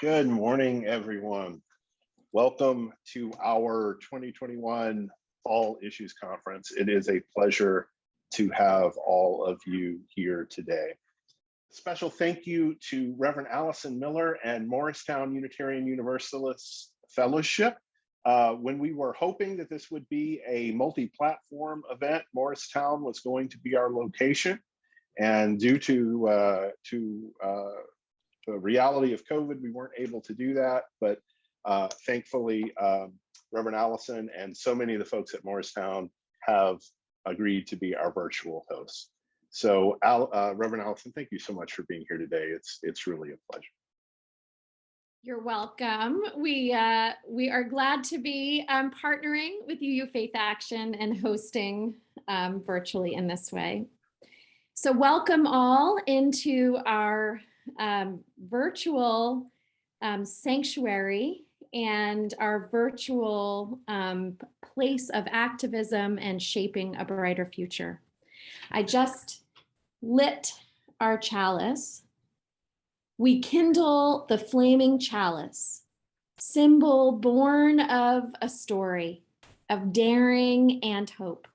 Good morning, everyone. Welcome to our 2021 Fall Issues Conference. It is a pleasure to have all of you here today. Special thank you to Reverend Alison Miller and Morristown Unitarian Universalist Fellowship. When we were hoping that this would be a multi-platform event, Morristown was going to be our location. And due to the reality of COVID, we weren't able to do that, but thankfully, Reverend Alison and so many of the folks at Morristown have agreed to be our virtual hosts. So Reverend Alison, thank you so much for being here today. It's really a pleasure. You're welcome. We are glad to be partnering with UU FaithAction and hosting virtually in this way. So welcome all into our virtual sanctuary and our virtual place of activism and shaping a brighter future. I just lit our chalice. We kindle the flaming chalice, symbol born of a story of daring and hope,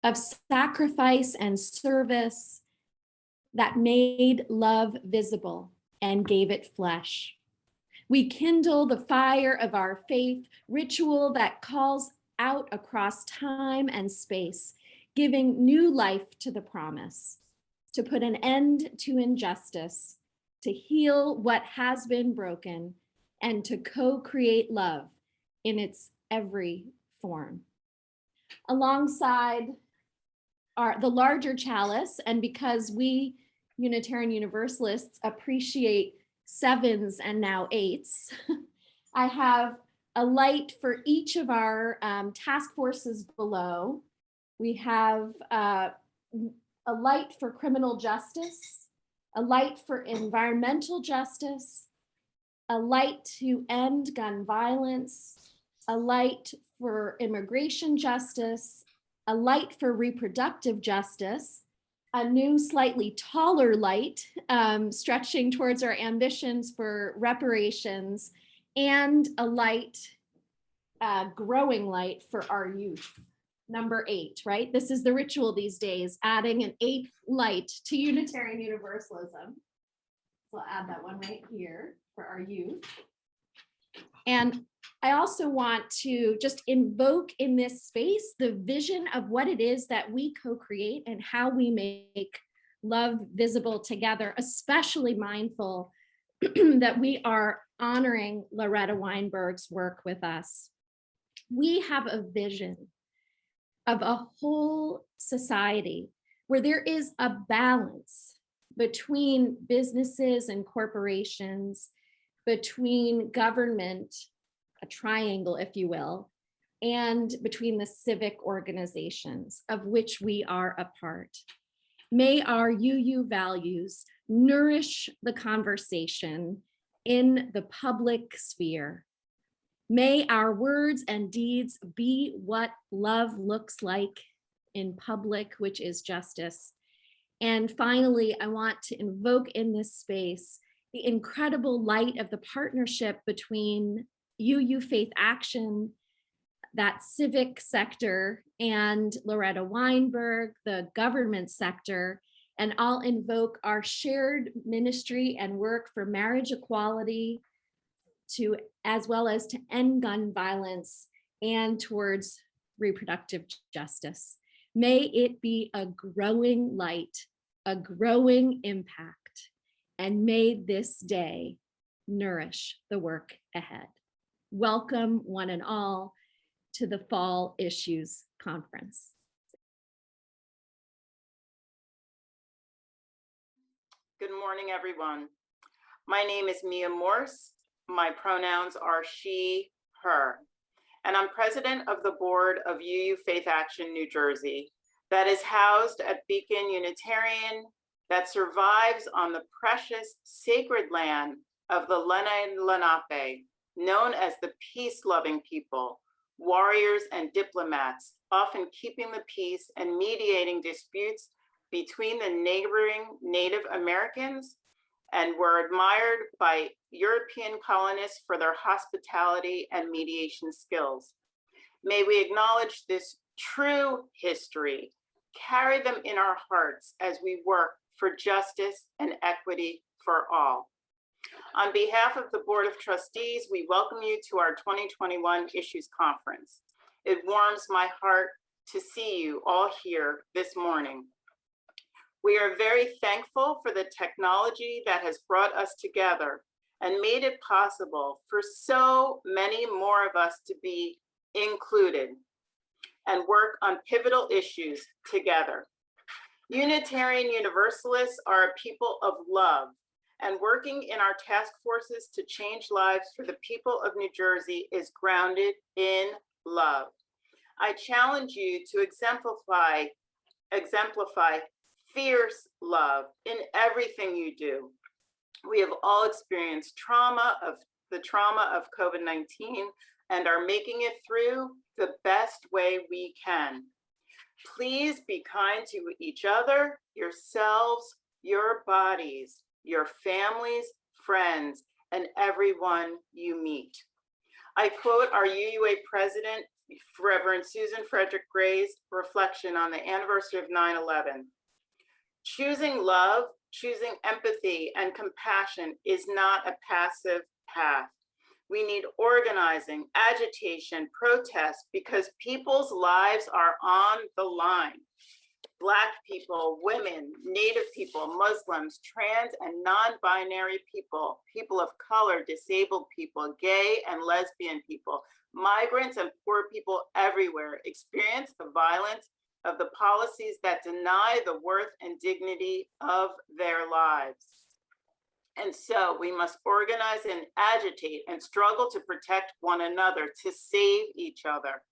of sacrifice and service that made love visible and gave it flesh. We kindle the fire of our faith, ritual that calls out across time and space, giving new life to the promise, to put an end to injustice, to heal what has been broken, and to co-create love in its every form. Alongside the larger chalice, and because we Unitarian Universalists appreciate sevens and now eights, I have a light for each of our task forces below. We have a light for criminal justice, a light for environmental justice, a light to end gun violence, a light for immigration justice, a light for reproductive justice, a new slightly taller light stretching towards our ambitions for reparations, and a light, growing light for our youth. Number 8, right? This is the ritual these days, adding an 8th light to Unitarian Universalism. So I'll add that one right here for our youth. And I also want to just invoke in this space the vision of what it is that we co-create and how we make love visible together, especially mindful that we are honoring Loretta Weinberg's work with us. We have a vision of a whole society where there is a balance between businesses and corporations, between government, a triangle, if you will, and between the civic organizations of which we are a part. May our UU values nourish the conversation in the public sphere. May our words and deeds be what love looks like in public, which is justice. And finally, I want to invoke in this space the incredible light of the partnership between UU FaithAction, that civic sector, and Loretta Weinberg, the government sector. And I'll invoke our shared ministry and work for marriage equality, as well as to end gun violence and towards reproductive justice. May it be a growing light, a growing impact, and may this day nourish the work ahead. Welcome one and all to the Fall Issues Conference. Good morning, everyone. My name is Mia Morse. My pronouns are she, her, and I'm president of the board of UU FaithAction New Jersey that is housed at Beacon Unitarian that survives on the precious sacred land of the Lenape, known as the peace-loving people, warriors and diplomats, often keeping the peace and mediating disputes between the neighboring Native Americans and were admired by European colonists for their hospitality and mediation skills. May we acknowledge this true history, carry them in our hearts as we work for justice and equity for all. On behalf of the Board of Trustees, we welcome you to our 2021 Issues Conference. It warms my heart to see you all here this morning. We are very thankful for the technology that has brought us together and made it possible for so many more of us to be included and work on pivotal issues together. Unitarian Universalists are a people of love, and working in our task forces to change lives for the people of New Jersey is grounded in love. I challenge you to exemplify fierce love in everything you do. We have all experienced the trauma of COVID-19 and are making it through the best way we can. Please be kind to each other, yourselves, your bodies, your families, friends, and everyone you meet. I quote our UUA president, Reverend Susan Frederick Gray's reflection on the anniversary of 9/11. Choosing love, choosing empathy and compassion is not a passive path. We need organizing, agitation, protest, because people's lives are on the line. Black people, women, Native people, Muslims, trans and non-binary people, people of color, disabled people, gay and lesbian people, migrants and poor people everywhere experience the violence of the policies that deny the worth and dignity of their lives. And so we must organize and agitate and struggle to protect one another, to save each other.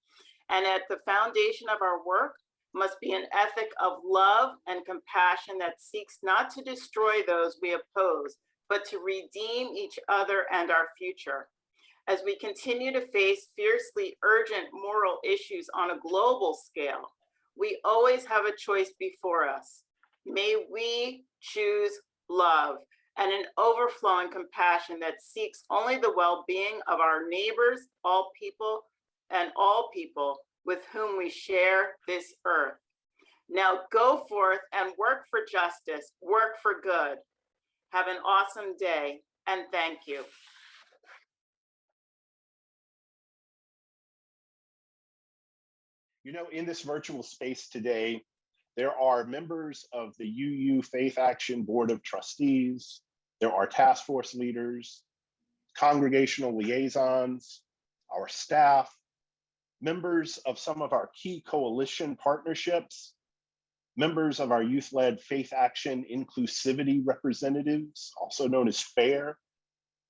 And at the foundation of our work must be an ethic of love and compassion that seeks not to destroy those we oppose, but to redeem each other and our future. As we continue to face fiercely urgent moral issues on a global scale, we always have a choice before us. May we choose love and an overflowing compassion that seeks only the well-being of our neighbors, all people with whom we share this earth. Now go forth and work for justice, work for good. Have an awesome day, and thank you. You know, in this virtual space today, there are members of the UU Faith Action Board of Trustees. There are task force leaders, congregational liaisons, our staff, members of some of our key coalition partnerships, members of our youth-led Faith Action inclusivity representatives, also known as FAIR.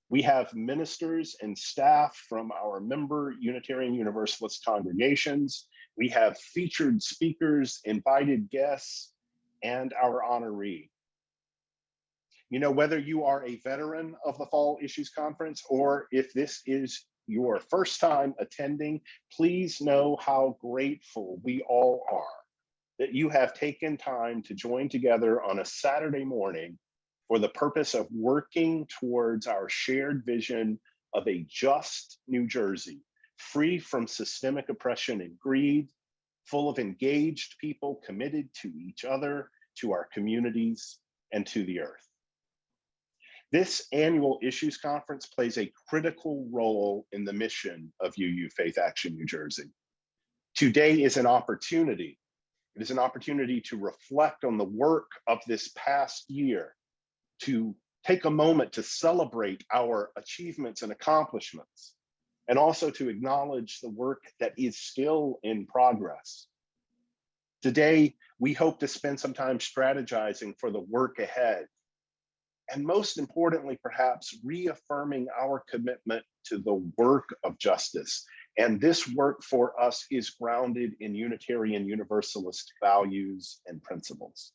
We have ministers and staff from our member Unitarian Universalist congregations. We have featured speakers, invited guests, and our honoree. You know, whether you are a veteran of the Fall Issues Conference or if this is your first time attending, please know how grateful we all are that you have taken time to join together on a Saturday morning for the purpose of working towards our shared vision of a just New Jersey, free from systemic oppression and greed, full of engaged people committed to each other, to our communities, and to the earth. This annual Issues Conference plays a critical role in the mission of UU Faith Action New Jersey. Today is an opportunity. It is an opportunity to reflect on the work of this past year, to take a moment to celebrate our achievements and accomplishments, and also to acknowledge the work that is still in progress. Today, we hope to spend some time strategizing for the work ahead, and most importantly, perhaps reaffirming our commitment to the work of justice. And this work for us is grounded in Unitarian Universalist values and principles.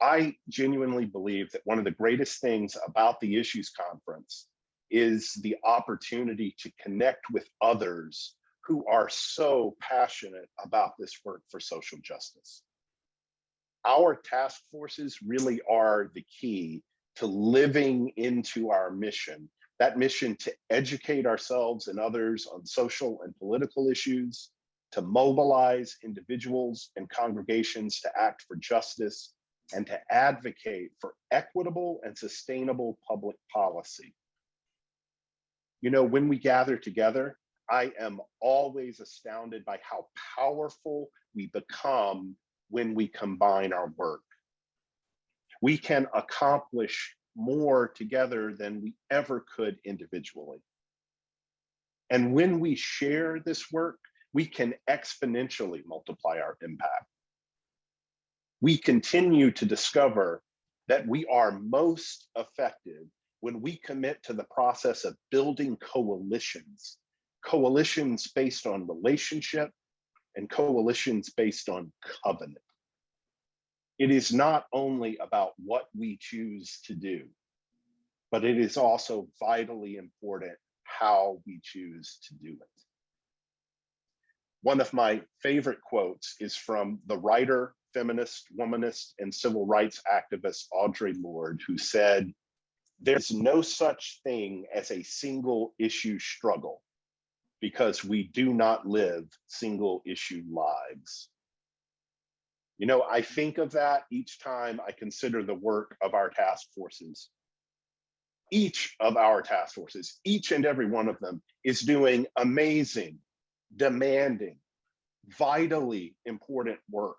I genuinely believe that one of the greatest things about the Issues Conference is the opportunity to connect with others who are so passionate about this work for social justice. Our task forces really are the key to living into our mission, that mission to educate ourselves and others on social and political issues, to mobilize individuals and congregations to act for justice, and to advocate for equitable and sustainable public policy. You know, when we gather together, I am always astounded by how powerful we become when we combine our work. We can accomplish more together than we ever could individually. And when we share this work, we can exponentially multiply our impact. We continue to discover that we are most effective when we commit to the process of building coalitions, coalitions based on relationship and coalitions based on covenant. It is not only about what we choose to do, but it is also vitally important how we choose to do it. One of my favorite quotes is from the writer, feminist, womanist, and civil rights activist Audre Lorde, who said, "There's no such thing as a single issue struggle because we do not live single issue lives." You know, I think of that each time I consider the work of our task forces. Each of our task forces, each and every one of them, is doing amazing, demanding, vitally important work.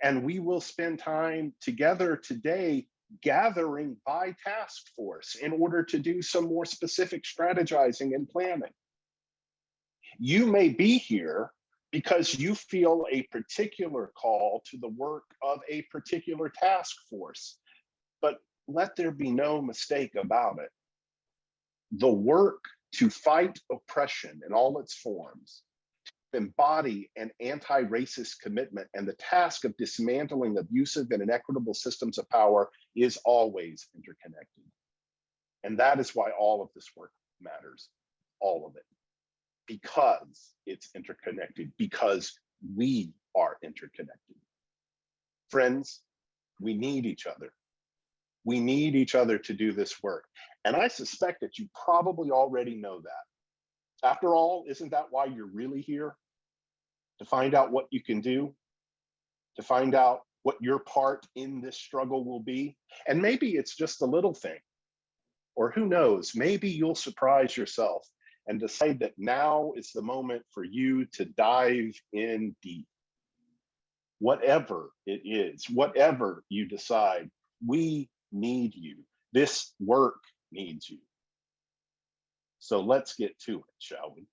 And we will spend time together today gathering by task force in order to do some more specific strategizing and planning. You may be here because you feel a particular call to the work of a particular task force, but let there be no mistake about it. The work to fight oppression in all its forms, to embody an anti-racist commitment, and the task of dismantling abusive and inequitable systems of power is always interconnected. And that is why all of this work matters, all of it, because it's interconnected, because we are interconnected. Friends, we need each other. We need each other to do this work. And I suspect that you probably already know that. After all, isn't that why you're really here? To find out what you can do, to find out what your part in this struggle will be. And maybe it's just a little thing, or who knows, maybe you'll surprise yourself and decide that now is the moment for you to dive in deep. Whatever it is, whatever you decide, we need you. This work needs you. So let's get to it, shall we?